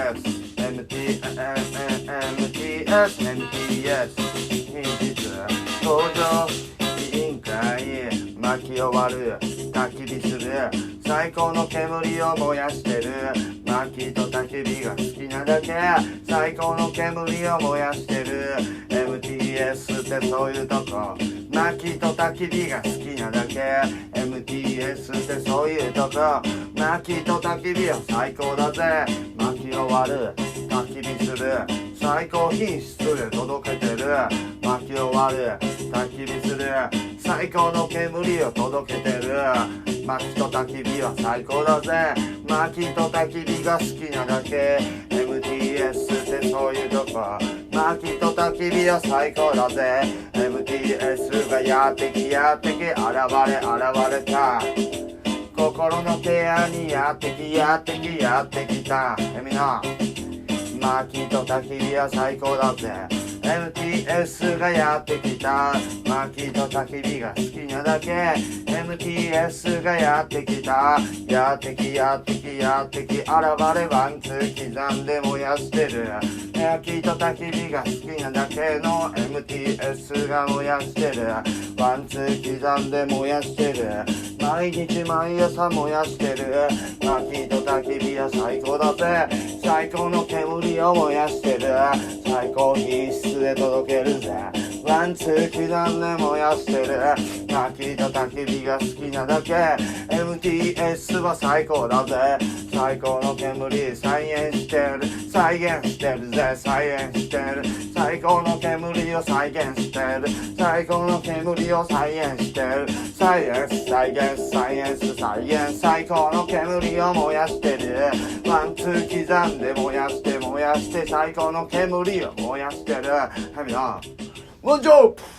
近日登場委員会巻き終わる焚き火する最高の煙を燃やしてる薪と焚き火が好きなだけ最高の煙を燃やしてる MTS ってそういうとこ薪と焚き火が好きなだけ MTS ってそういうとこ薪と焚き火は最高だぜ巻き終わる焚き火する最高品質で届けてる巻き終わる焚き火する最高の煙を届けてる薪と焚き火は最高だぜ薪と焚き火が好きなだけ MTS ってそういうとこ薪と焚き火は最高だぜ MTS がやってき現れた心のケアにやってきたみんな薪と焚き火は最高だぜ MTS がやってきた薪と焚き火が好きなだけ MTS がやってきたやってき現れワンツー刻んで燃やしてる薪と焚き火が好きなだけの MTS が燃やしてるワンツー刻んで燃やしてる毎日毎朝燃やしてる薪と焚き火は最高だぜ最高の煙を燃やしてる最高品質で届けるぜワンツー刻んで燃やしてる薪と焚き火が好きなだけ MTS は最高だぜ最高の煙再現してるぜ再現してる最高の煙を再現してる最高の煙を再現してる再現最高の煙を燃やしてるワンツー刻んで燃やして最高の煙を燃やしてるはいみんなワンジョープ